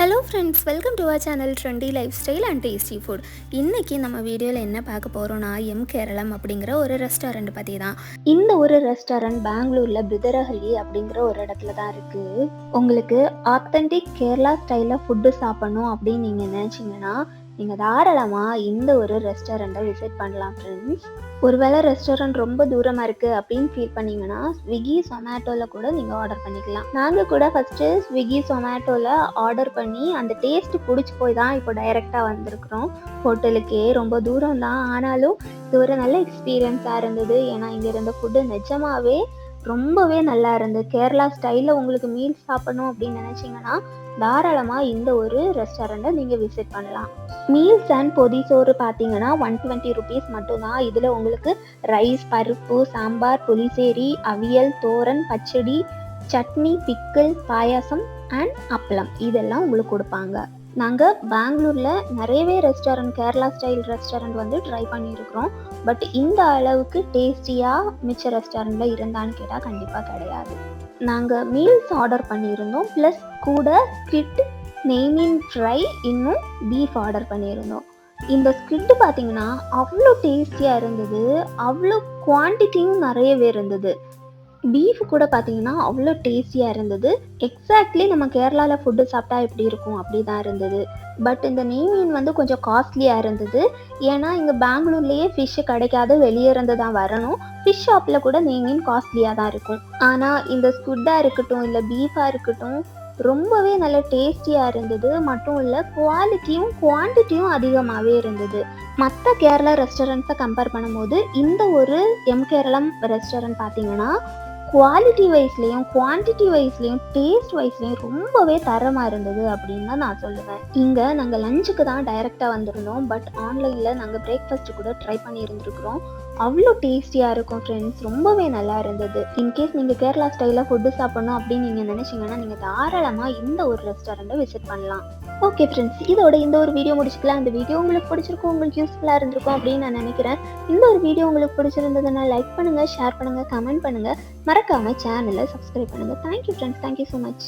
Hello friends, welcome to our channel trendy lifestyle and tasty food. இன்றைக்கி நம்ம வீடியோவில் என்ன பார்க்க போகிறோன்னா, கேரளம் அப்படிங்கிற ஒரு ரெஸ்டாரண்ட் பற்றி தான். இந்த ஒரு ரெஸ்டாரண்ட் பெங்களூரில் பிதரஹள்ளி அப்படிங்கிற ஒரு இடத்துல தான் இருக்குது. உங்களுக்கு ஆத்தென்டிக் கேரளா ஸ்டைலில் ஃபுட்டு சாப்பிட்ணும் அப்படின்னு நீங்கள் நினச்சிங்கன்னா நீங்கள் தாராளமாக இந்த ஒரு ரெஸ்டாரண்ட்டை விசிட் பண்ணலாம் ஃப்ரெண்ட்ஸ். ஒருவேளை ரெஸ்டாரண்ட் ரொம்ப தூரமாக இருக்குது அப்படின்னு ஃபீல் பண்ணிங்கன்னா ஸ்விக்கி சொமேட்டோவில் கூட நீங்கள் ஆர்டர் பண்ணிக்கலாம். நாங்கள் கூட ஃபஸ்ட்டு ஸ்விக்கி சொமேட்டோவில் ஆர்டர் பண்ணி அந்த டேஸ்ட்டு பிடிச்சி போய் தான் இப்போ டைரெக்டாக வந்திருக்கிறோம் ஹோட்டலுக்கே. ரொம்ப தூரம் தான், ஆனாலும் இது ஒரு நல்ல எக்ஸ்பீரியன்ஸாக இருந்தது. ஏன்னா இங்கே இருந்த ஃபுட்டு நிஜமாகவே ரொம்பவே நல்லா இருந்தது. கேரளா ஸ்டைலில் உங்களுக்கு மீல்ஸ் சாப்பிடணும் அப்படின்னு நினச்சிங்கன்னா தாராளமாக இந்த ஒரு ரெஸ்டாரண்ட்டை நீங்கள் விசிட் பண்ணலாம். மீல்ஸ் அண்ட் பொதி சோறு பார்த்தீங்கன்னா 120 ருபீஸ் மட்டும்தான். இதில் உங்களுக்கு ரைஸ், பருப்பு, சாம்பார், புளிசேரி, அவியல், தோரன், பச்சடி, சட்னி, பிக்கிள், பாயாசம் அண்ட் அப்பளம் இதெல்லாம் உங்களுக்கு கொடுப்பாங்க. நாங்கள் பெங்களூரில் நிறையவே restaurant, Kerala style restaurant try பண்ணியிருக்கிறோம். பட் இந்த அளவுக்கு டேஸ்டியாக மிச்ச ரெஸ்டாரண்ட்டில் இருந்தான்னு கேட்டால் கண்டிப்பாக கிடையாது. நாங்கள் மீல்ஸ் ஆர்டர் பண்ணியிருந்தோம், ப்ளஸ் கூட ஸ்கிட், நெய்மீன் ஃப்ரை, இன்னும் பீஃப் ஆர்டர் பண்ணியிருந்தோம். இந்த ஸ்கிட் பார்த்தீங்கன்னா அவ்வளோ டேஸ்டியாக இருந்தது, அவ்வளோ குவான்டிட்டியும் நிறையவே இருந்தது. பீஃப் கூட பார்த்தீங்கன்னா அவ்வளோ டேஸ்டியாக இருந்தது. எக்ஸாக்ட்லி நம்ம கேரளாவில் ஃபுட்டு சாப்பிட்டா எப்படி இருக்கும் அப்படி தான் இருந்தது. பட் இந்த நெய் மீன் கொஞ்சம் காஸ்ட்லியாக இருந்தது. ஏன்னா இங்கே பெங்களூர்லேயே ஃபிஷ்ஷு கிடைக்காது, வெளியே இருந்து தான் வரணும். ஃபிஷ் ஷாப்பில் கூட நெய் மீன் காஸ்ட்லியாக தான் இருக்கும். ஆனால் இந்த ஸ்குட்டாக இருக்கட்டும் இல்லை பீஃபாக இருக்கட்டும் ரொம்பவே நல்ல டேஸ்டியாக இருந்தது. மட்டும் இல்லை, குவாலிட்டியும் குவான்டிட்டியும் அதிகமாகவே இருந்தது. மற்ற கேரளா ரெஸ்டாரண்ட்ஸை கம்பேர் பண்ணும்போது இந்த ஒரு கேரளம் ரெஸ்டாரண்ட் பார்த்தீங்கன்னா குவாலிட்டி வைஸ்லேயும் குவான்டிட்டி வைஸ்லேயும் டேஸ்ட் வைஸ்லேயும் ரொம்பவே தரமாக இருந்தது அப்படின்னு தான் நான் சொல்லுவேன். இங்கே நாங்கள் லஞ்சுக்கு தான் டைரெக்டாக வந்திருந்தோம். பட் ஆன்லைனில் நாங்கள் பிரேக்ஃபாஸ்ட்டு கூட ட்ரை பண்ணி இருந்துருக்குறோம். அவ்வளோ டேஸ்டியாக இருக்கும் ஃப்ரெண்ட்ஸ், ரொம்பவே நல்லா இருந்தது. இன்கேஸ் நீங்கள் கேரளா ஸ்டைலில் ஃபுட்டு சாப்பிட்ணும் அப்படின்னு நீங்கள் நினச்சிங்கன்னா நீங்கள் தாராளமாக இந்த ஒரு ரெஸ்டாரண்ட்டை விசிட் பண்ணலாம். ஓகே ஃப்ரெண்ட்ஸ், இதோட இந்த ஒரு வீடியோ முடிச்சுக்கலாம். இந்த வீடியோ உங்களுக்கு பிடிச்சிருக்கும், உங்களுக்கு யூஸ்ஃபுல்லாக இருந்திருக்கும் அப்படின்னு நான் நினைக்கிறேன். இந்த ஒரு வீடியோ உங்களுக்கு பிடிச்சிருந்ததுன்னா லைக் பண்ணுங்கள், ஷேர் பண்ணுங்கள், கமெண்ட் பண்ணுங்கள். மறக்காமல் சேனலை சப்ஸ்கிரைப் பண்ணுங்கள். Thank you friends, thank you so much.